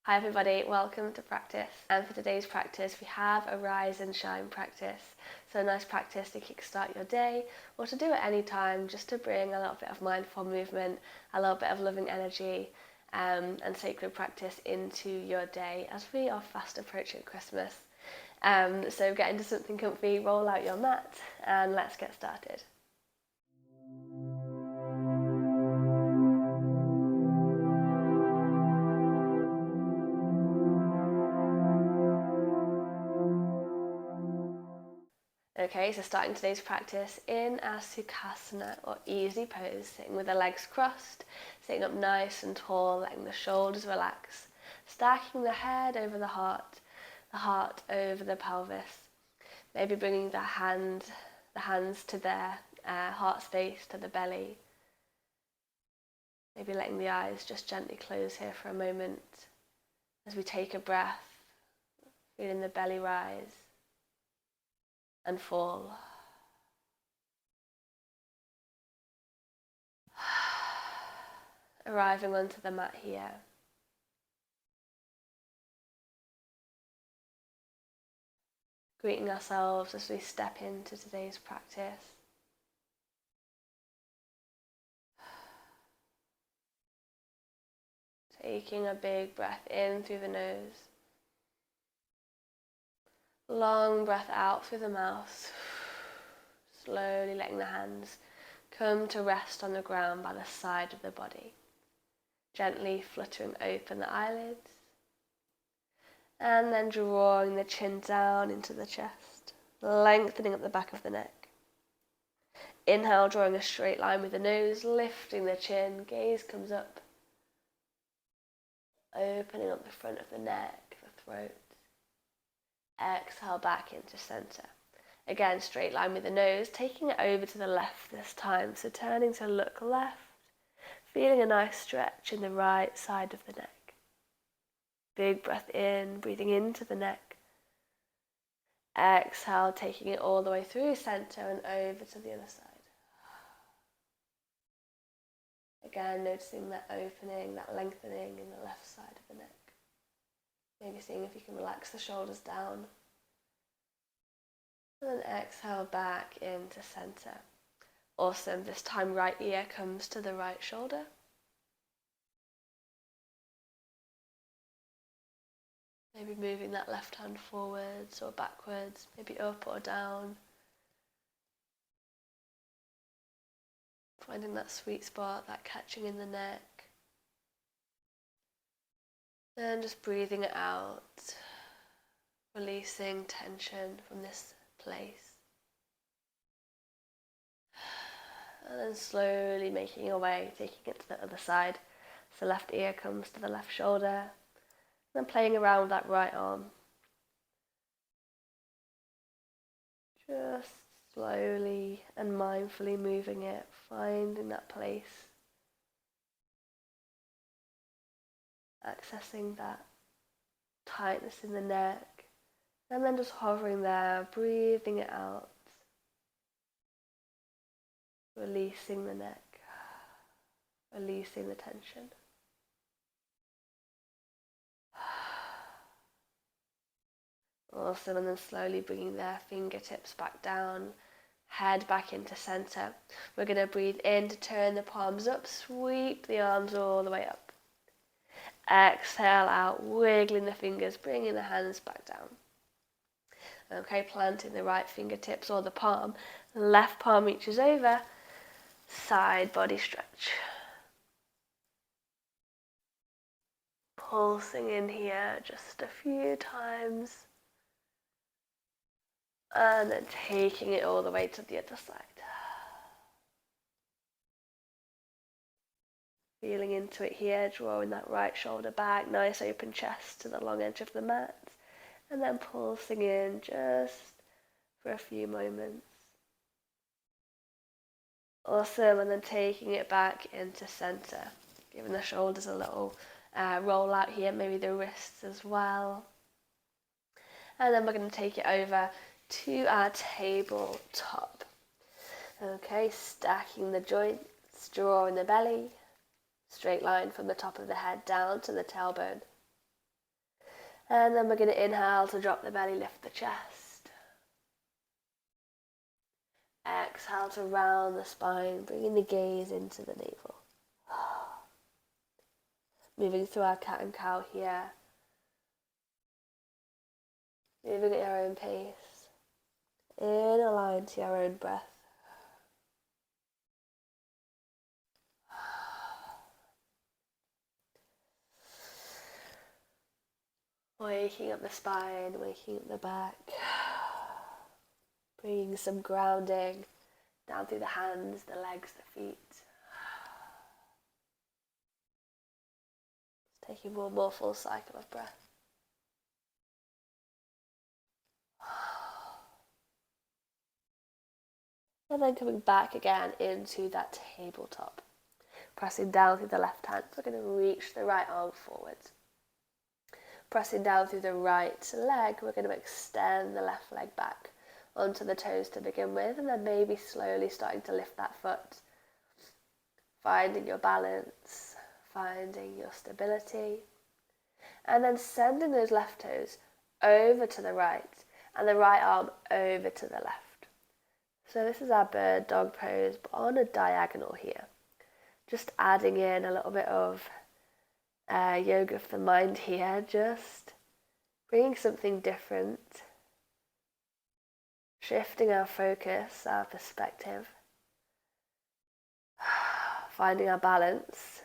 Hi everybody, welcome to practice. And for today's practice we have a rise and shine practice. So a nice practice to kickstart your day or to do at any time, just to bring a little bit of mindful movement, a little bit of loving energy and sacred practice into your day as we are fast approaching Christmas. So get into something comfy, roll out your mat and let's get started. Okay, so starting today's practice in our Sukhasana or easy pose, sitting with the legs crossed, sitting up nice and tall, letting the shoulders relax, stacking the head over the heart over the pelvis, maybe bringing the hands to their heart space, to the belly, maybe letting the eyes just gently close here for a moment as we take a breath, feeling the belly rise and fall. Arriving onto the mat here. Greeting ourselves as we step into today's practice. Taking a big breath in through the nose. Long breath out through the mouth. Slowly letting the hands come to rest on the ground by the side of the body. Gently fluttering open the eyelids. And then drawing the chin down into the chest. Lengthening up the back of the neck. Inhale, drawing a straight line with the nose, lifting the chin, gaze comes up. Opening up the front of the neck, the throat. Exhale back into center. Again, straight line with the nose, taking it over to the left this time. So turning to look left, feeling a nice stretch in the right side of the neck. Big breath in, breathing into the neck. Exhale, taking it all the way through center and over to the other side. Again, noticing that opening, that lengthening in the left side of the neck. Maybe seeing if you can relax the shoulders down. And then exhale back into center. Awesome. This time right ear comes to the right shoulder. Maybe moving that left hand forwards or backwards, maybe up or down. Finding that sweet spot, that catching in the neck. And just breathing it out, releasing tension from this place. And then slowly making your way, taking it to the other side. So left ear comes to the left shoulder. And then playing around with that right arm. Just slowly and mindfully moving it, finding that place. Accessing that tightness in the neck. And then just hovering there, breathing it out. Releasing the neck. Releasing the tension. Awesome, and then slowly bringing their fingertips back down, head back into center. We're going to breathe in to turn the palms up, sweep the arms all the way up. Exhale out, wiggling the fingers, bringing the hands back down. Okay, planting the right fingertips or the palm. Left palm reaches over, side body stretch. Pulsing in here just a few times. And then taking it all the way to the other side. Feeling into it here, drawing that right shoulder back, nice open chest to the long edge of the mat. And then pulsing in just for a few moments. Awesome, and then taking it back into center. Giving the shoulders a little roll out here, maybe the wrists as well. And then we're going to take it over to our tabletop. Okay, stacking the joints, drawing the belly. Straight line from the top of the head down to the tailbone. And then we're going to inhale to drop the belly, lift the chest. Exhale to round the spine, bringing the gaze into the navel. Moving through our cat and cow here. Moving at your own pace. In a line to your own breath. Waking up the spine, waking up the back. Bringing some grounding down through the hands, the legs, the feet. Taking one more full cycle of breath. And then coming back again into that tabletop. Pressing down through the left hand. We're going to reach the right arm forwards. Pressing down through the right leg, we're going to extend the left leg back onto the toes to begin with, and then maybe slowly starting to lift that foot. Finding your balance, finding your stability. And then sending those left toes over to the right and the right arm over to the left. So this is our bird dog pose, but on a diagonal here. Just adding in a little bit of yoga for the mind here, just bringing something different, shifting our focus, our perspective, finding our balance,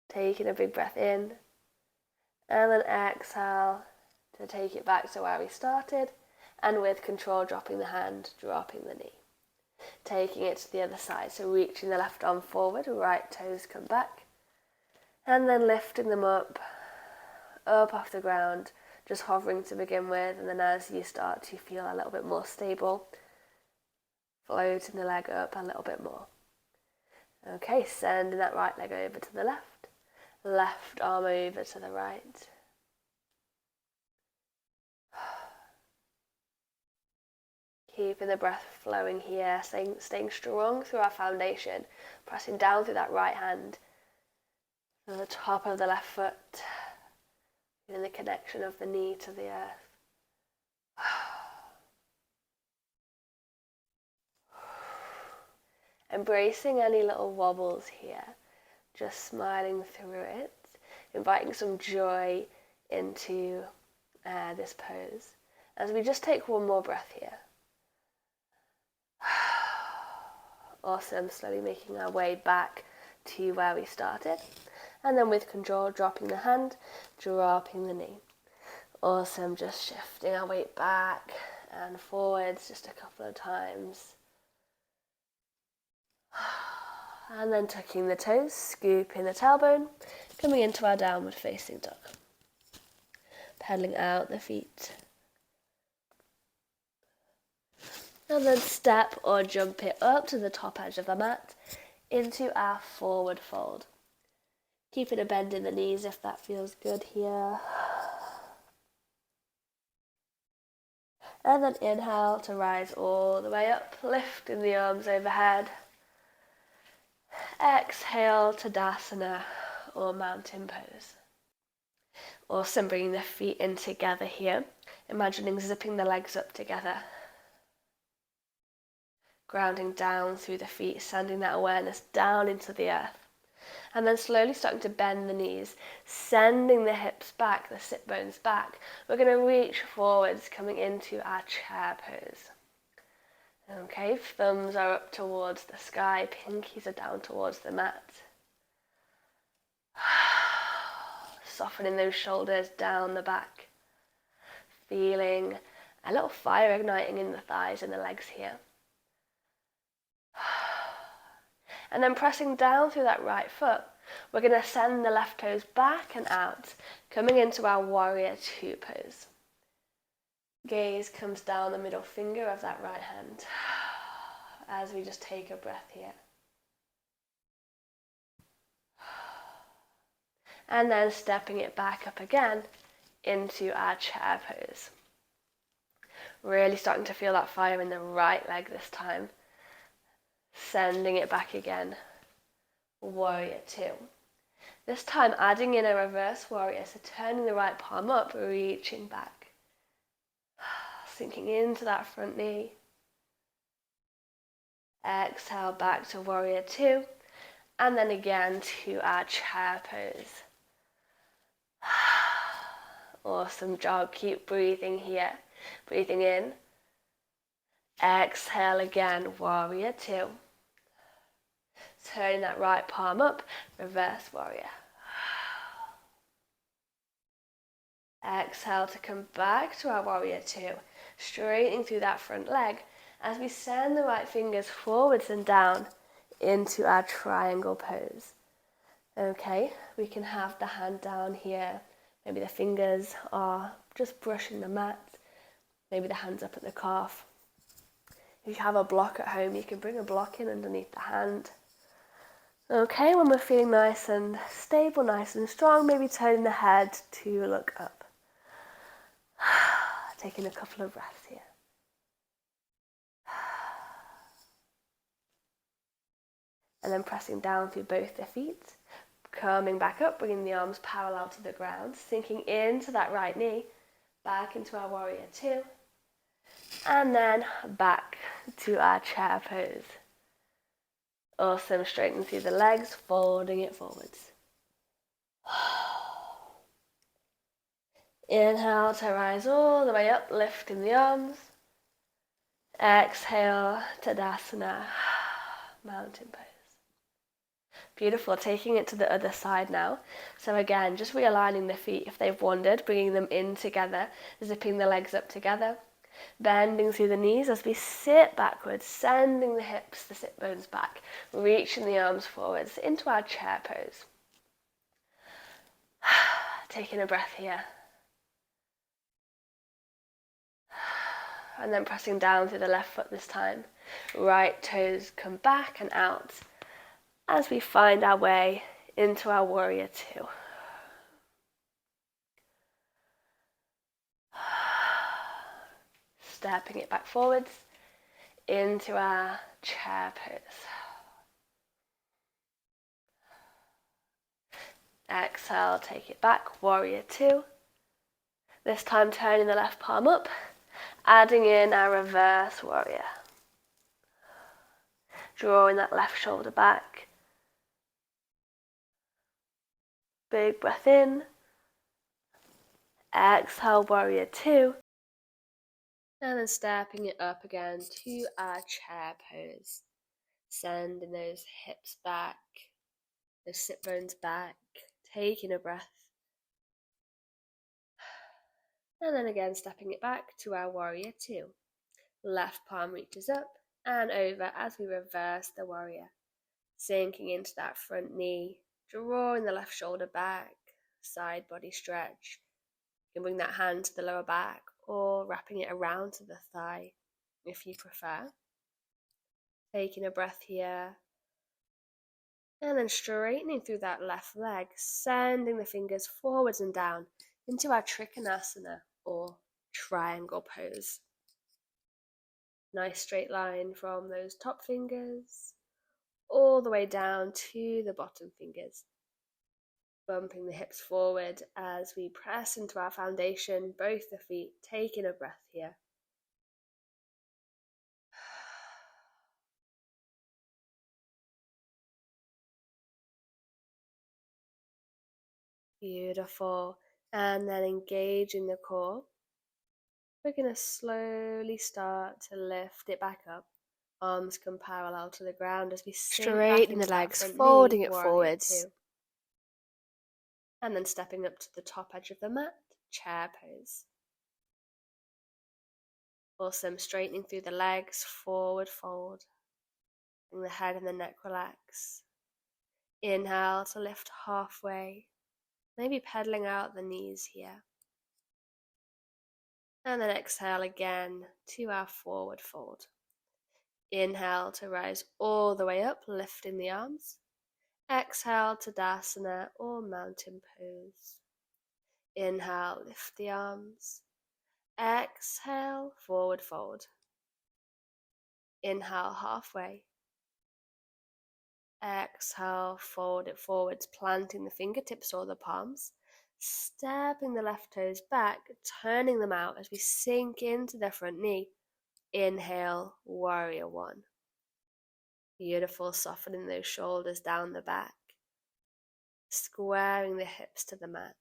taking a big breath in, and then exhale to take it back to where we started, and with control dropping the hand, dropping the knee. Taking it to the other side, so reaching the left arm forward, right toes come back, and then lifting them up off the ground, just hovering to begin with, and then as you start to feel a little bit more stable, floating the leg up a little bit more. Okay, sending that right leg over to the left, left arm over to the right. Keeping the breath flowing here, staying strong through our foundation, pressing down through that right hand to the top of the left foot, feeling the connection of the knee to the earth. Embracing any little wobbles here, just smiling through it, inviting some joy into this pose as we just take one more breath here. Awesome, slowly making our way back to where we started, and then with control dropping the hand, dropping the knee. Awesome, just shifting our weight back and forwards just a couple of times. And then tucking the toes, scooping the tailbone, coming into our downward facing dog. Pedaling out the feet. And then step or jump it up to the top edge of the mat into our forward fold. Keeping a bend in the knees if that feels good here. And then inhale to rise all the way up, lifting the arms overhead. Exhale to Tadasana or mountain pose. Awesome, bringing the feet in together here. Imagining zipping the legs up together. Grounding down through the feet, sending that awareness down into the earth. And then slowly starting to bend the knees, sending the hips back, the sit bones back. We're going to reach forwards, coming into our chair pose. Okay, thumbs are up towards the sky, pinkies are down towards the mat. Softening those shoulders down the back. Feeling a little fire igniting in the thighs and the legs here. And then pressing down through that right foot, we're going to send the left toes back and out, coming into our warrior two pose. Gaze comes down the middle finger of that right hand as we just take a breath here. And then stepping it back up again into our chair pose. Really starting to feel that fire in the right leg this time. Sending it back again, warrior two. This time adding in a reverse warrior, so turning the right palm up, reaching back. Sinking into that front knee. Exhale back to warrior two. And then again to our chair pose. Awesome job. Keep breathing here. Breathing in. Exhale again, warrior two. Turning that right palm up, reverse warrior. Exhale to come back to our warrior two, straightening through that front leg as we send the right fingers forwards and down into our triangle pose. Okay, we can have the hand down here. Maybe the fingers are just brushing the mat. Maybe the hand's up at the calf. If you have a block at home, you can bring a block in underneath the hand. Okay, when we're feeling nice and stable, nice and strong, maybe turning the head to look up. Taking a couple of breaths here. And then pressing down through both the feet. Coming back up, bringing the arms parallel to the ground. Sinking into that right knee. Back into our warrior two. And then back to our chair pose. Awesome, straightening through the legs, folding it forwards. Inhale to rise all the way up, lifting the arms. Exhale, Tadasana, mountain pose. Beautiful, taking it to the other side now. So again, just realigning the feet if they've wandered, bringing them in together, zipping the legs up together. Bending through the knees as we sit backwards, sending the hips, the sit bones back, reaching the arms forwards into our chair pose. Taking a breath here. And then pressing down through the left foot this time. Right toes come back and out as we find our way into our warrior two. Stepping it back forwards into our chair pose. Exhale, take it back, warrior two. This time turning the left palm up, adding in our reverse warrior. Drawing that left shoulder back. Big breath in. Exhale, warrior two. And then stepping it up again to our chair pose. Sending those hips back, those sit bones back, taking a breath. And then again stepping it back to our warrior two. Left palm reaches up and over as we reverse the warrior. Sinking into that front knee, drawing the left shoulder back, side body stretch. You can bring that hand to the lower back or wrapping it around to the thigh if you prefer. Taking a breath here. And then straightening through that left leg, sending the fingers forwards and down into our Trikonasana or triangle pose. Nice straight line from those top fingers all the way down to the bottom fingers. Bumping the hips forward as we press into our foundation, both the feet, taking a breath here. Beautiful. And then engaging the core. We're going to slowly start to lift it back up. Arms come parallel to the ground as we sink back into the legs, folding it forwards. And then stepping up to the top edge of the mat, chair pose. Awesome, straightening through the legs, forward fold. Bring the head and the neck relax. Inhale to lift halfway, maybe pedaling out the knees here. And then exhale again to our forward fold. Inhale to rise all the way up, lifting the arms. Exhale to Tadasana or mountain pose. Inhale, lift the arms. Exhale, forward fold. Inhale halfway. Exhale, fold it forwards, planting the fingertips or the palms, stepping the left toes back, turning them out as we sink into the front knee. Inhale, warrior one. Beautiful, softening those shoulders down the back, squaring the hips to the mat.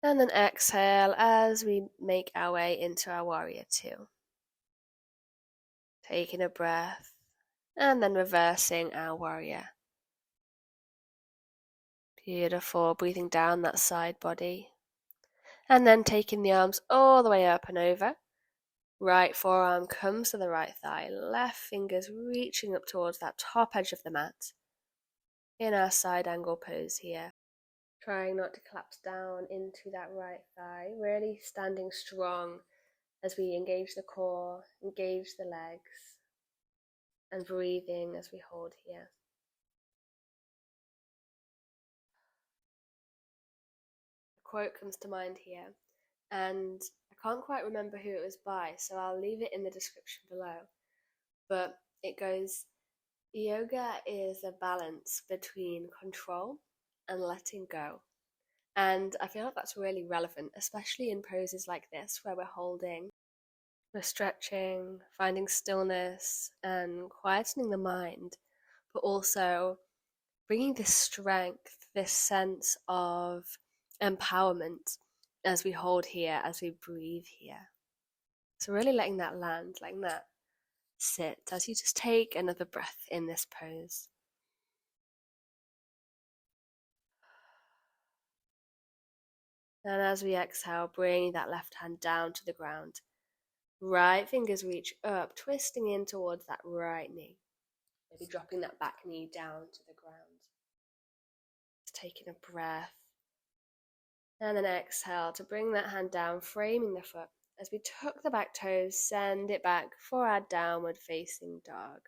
And then exhale as we make our way into our warrior two. Taking a breath and then reversing our warrior. Beautiful, breathing down that side body. And then taking the arms all the way up and over. Right forearm comes to the right thigh, left fingers reaching up towards that top edge of the mat. In our side angle pose here. Trying not to collapse down into that right thigh, really standing strong as we engage the core, engage the legs, and breathing as we hold here. A quote comes to mind here, and I can't quite remember who it was by, so I'll leave it in the description below. But it goes, yoga is a balance between control and letting go. And I feel like that's really relevant, especially in poses like this where we're stretching, finding stillness and quietening the mind, but also bringing this strength, this sense of empowerment as we hold here, as we breathe here. So really letting that land, letting that sit as you just take another breath in this pose. And as we exhale, bring that left hand down to the ground. Right fingers reach up, twisting in towards that right knee. Maybe dropping that back knee down to the ground. Just taking a breath. And then exhale to bring that hand down, framing the foot. As we tuck the back toes, send it back for our downward facing dog.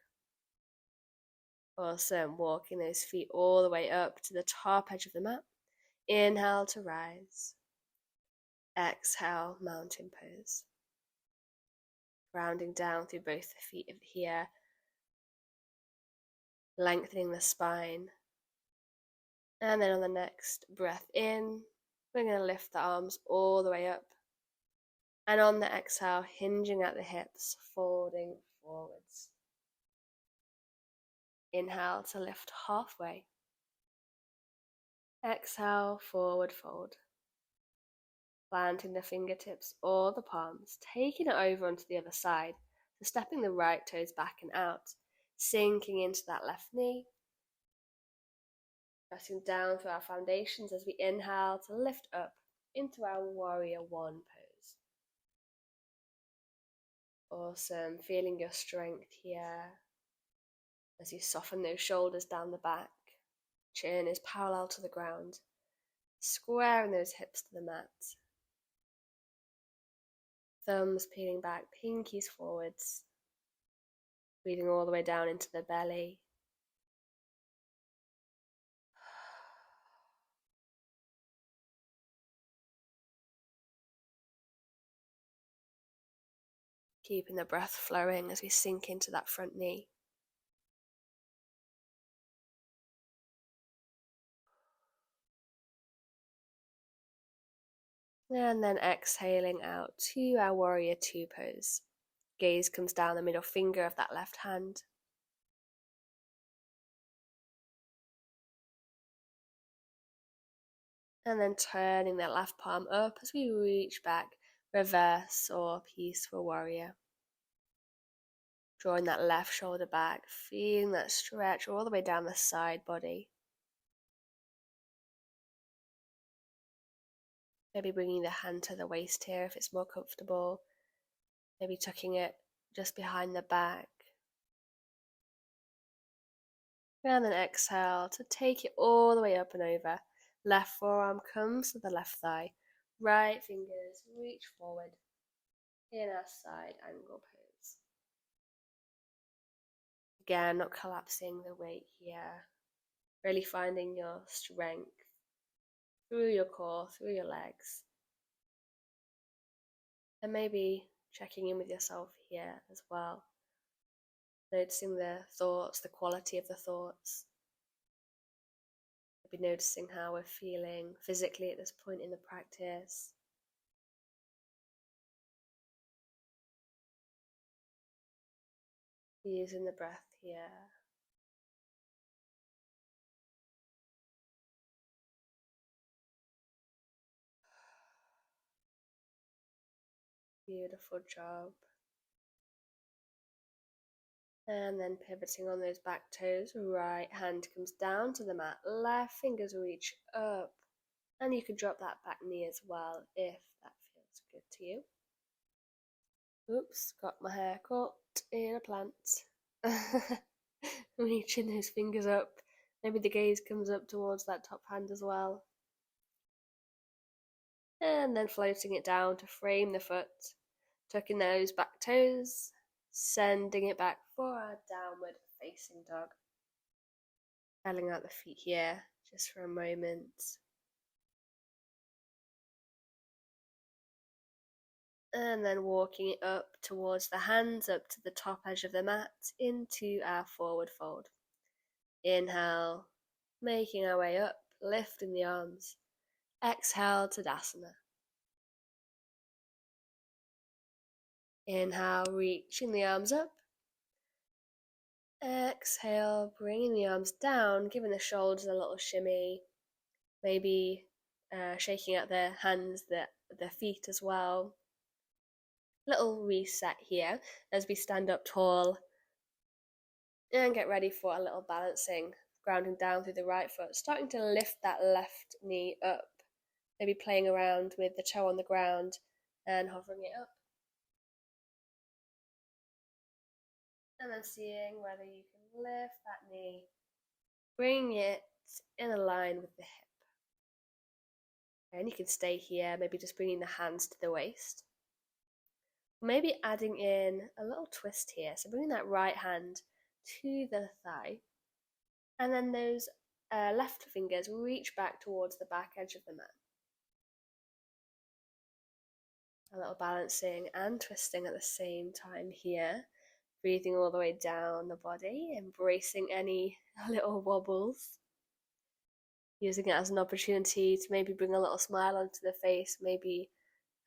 Awesome, walking those feet all the way up to the top edge of the mat. Inhale to rise. Exhale, mountain pose. Grounding down through both the feet here. Lengthening the spine. And then on the next breath in, we're going to lift the arms all the way up. And on the exhale, hinging at the hips, folding forwards. Inhale to lift halfway. Exhale, forward fold. Planting the fingertips or the palms, taking it over onto the other side. So stepping the right toes back and out, sinking into that left knee. Pressing down through our foundations as we inhale to lift up into our warrior one pose. Awesome, feeling your strength here as you soften those shoulders down the back. Chin is parallel to the ground, squaring those hips to the mat. Thumbs peeling back, pinkies forwards. Breathing all the way down into the belly. Keeping the breath flowing as we sink into that front knee. And then exhaling out to our warrior two pose. Gaze comes down the middle finger of that left hand. And then turning that left palm up as we reach back, reverse or peaceful warrior. Drawing that left shoulder back, feeling that stretch all the way down the side body. Maybe bringing the hand to the waist here if it's more comfortable. Maybe tucking it just behind the back. And then exhale to take it all the way up and over. Left forearm comes to the left thigh. Right fingers reach forward in our side angle pose. Again, not collapsing the weight here. Really finding your strength through your core, through your legs. And maybe checking in with yourself here as well. Noticing the thoughts, the quality of the thoughts. Maybe noticing how we're feeling physically at this point in the practice. Using the breath here. Beautiful job. And then pivoting on those back toes, right hand comes down to the mat, left fingers reach up. And you can drop that back knee as well if that feels good to you. Oops, got my hair caught in a plant. Reaching those fingers up. Maybe the gaze comes up towards that top hand as well. And then floating it down to frame the foot. Tucking those back toes. Sending it back for our downward facing dog. Pelling out the feet here just for a moment. And then walking it up towards the hands, up to the top edge of the mat, into our forward fold. Inhale, making our way up, lifting the arms. Exhale, Tadasana. Inhale, reaching the arms up. Exhale, bringing the arms down, giving the shoulders a little shimmy. Maybe shaking out their hands, their feet as well. Little reset here as we stand up tall and get ready for a little balancing, grounding down through the right foot, starting to lift that left knee up, maybe playing around with the toe on the ground and hovering it up. And then seeing whether you can lift that knee, bring it in a line with the hip. And you can stay here, maybe just bringing the hands to the waist. Maybe adding in a little twist here. So bringing that right hand to the thigh. And then those left fingers reach back towards the back edge of the mat. A little balancing and twisting at the same time here. Breathing all the way down the body, embracing any little wobbles. Using it as an opportunity to maybe bring a little smile onto the face, maybe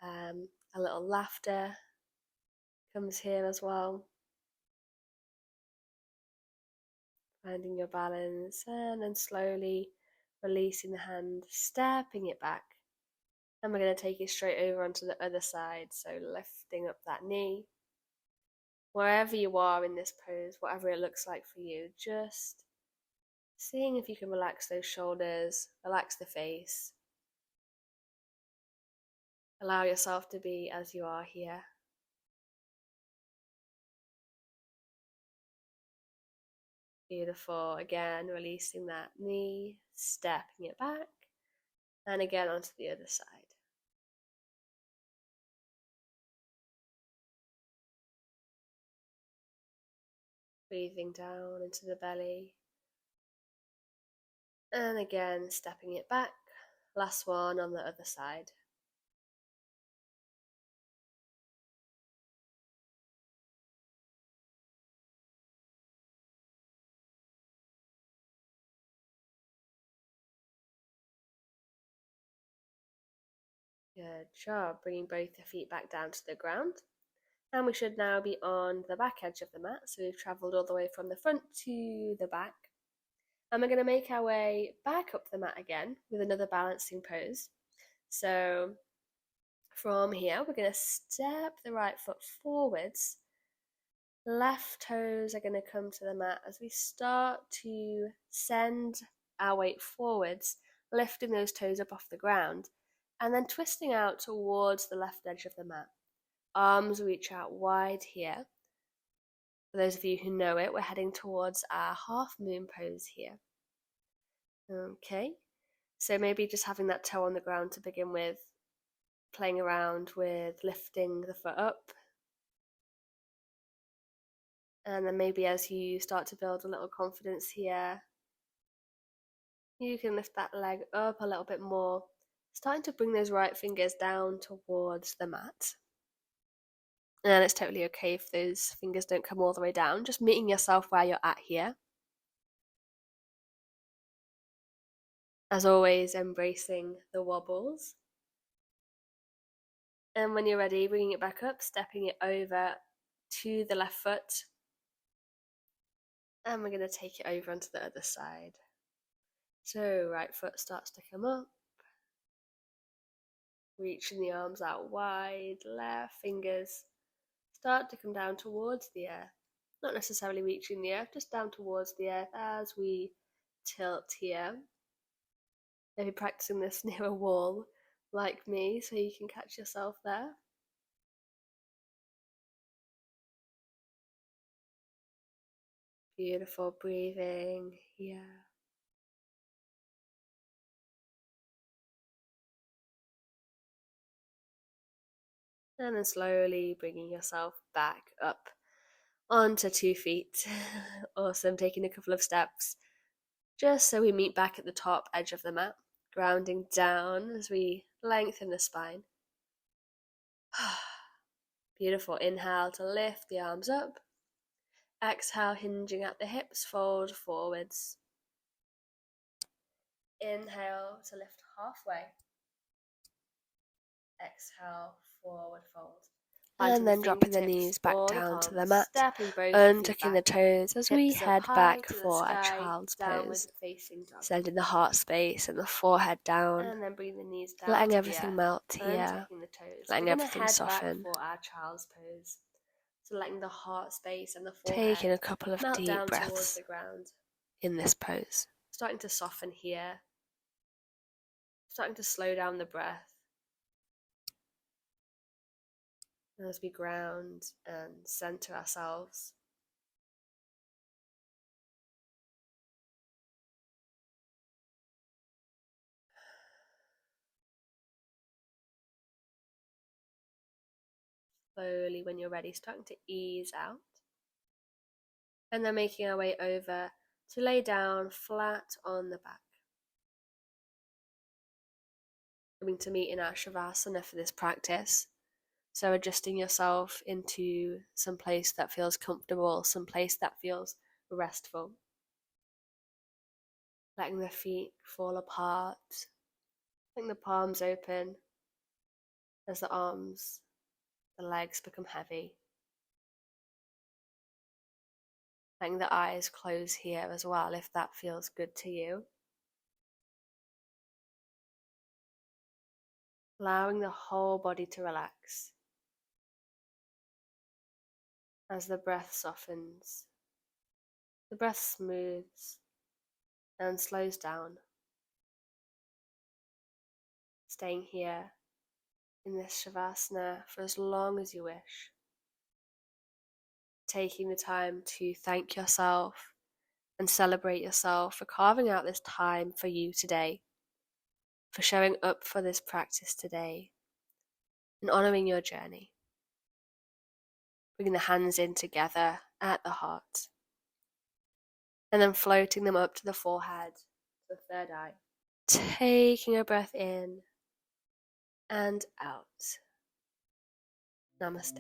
a little laughter comes here as well. Finding your balance and then slowly releasing the hand, stepping it back. And we're going to take it straight over onto the other side. So lifting up that knee. Wherever you are in this pose, whatever it looks like for you, just seeing if you can relax those shoulders, relax the face. Allow yourself to be as you are here. Beautiful. Again, releasing that knee, stepping it back, and again onto the other side. Breathing down into the belly. And again, stepping it back. Last one on the other side. Good job. Bringing both the feet back down to the ground. And we should now be on the back edge of the mat. So we've travelled all the way from the front to the back. And we're going to make our way back up the mat again with another balancing pose. So from here, we're going to step the right foot forwards. Left toes are going to come to the mat as we start to send our weight forwards, lifting those toes up off the ground, and then twisting out towards the left edge of the mat. Arms reach out wide here. For those of you who know it, we're heading towards our half moon pose here. Okay, so maybe just having that toe on the ground to begin with, playing around with lifting the foot up. And then maybe as you start to build a little confidence here, you can lift that leg up a little bit more, starting to bring those right fingers down towards the mat. And it's totally okay if those fingers don't come all the way down, just meeting yourself where you're at here. As always, embracing the wobbles. And when you're ready, bringing it back up, stepping it over to the left foot. And we're going to take it over onto the other side. So right foot starts to come up. Reaching the arms out wide, left fingers start to come down towards the earth. Not necessarily reaching the earth, just down towards the earth as we tilt here. Maybe practicing this near a wall like me so you can catch yourself there. Beautiful breathing here. And then slowly bringing yourself back up onto 2 feet. Awesome, taking a couple of steps just so we meet back at the top edge of the mat, grounding down as we lengthen the spine. Beautiful. Inhale to lift the arms up. Exhale, hinging at the hips, fold forwards. Inhale to lift halfway. Exhale, forward fold. And then dropping the knees back down to the mat, untucking the toes as we head back for a child's pose. Sending the heart space and the forehead down, and then bring the knees down, letting everything melt here, letting everything soften. For our child's pose. So letting the heart space and the forehead taking a couple of deep breaths the ground. In this pose. Starting to soften here. Starting to slow down the breath. As we ground and center ourselves. Slowly, when you're ready, starting to ease out. And then making our way over to lay down flat on the back. Coming to meet in our Shavasana for this practice. So adjusting yourself into some place that feels comfortable, some place that feels restful. Letting the feet fall apart. Letting the palms open as the arms, the legs become heavy. Letting the eyes close here as well if that feels good to you. Allowing the whole body to relax. As the breath softens, the breath smooths and slows down. Staying here in this Shavasana for as long as you wish. Taking the time to thank yourself and celebrate yourself for carving out this time for you today, for showing up for this practice today, and honouring your journey. Bringing the hands in together at the heart. And then floating them up to the forehead, the third eye. Taking a breath in and out. Namaste.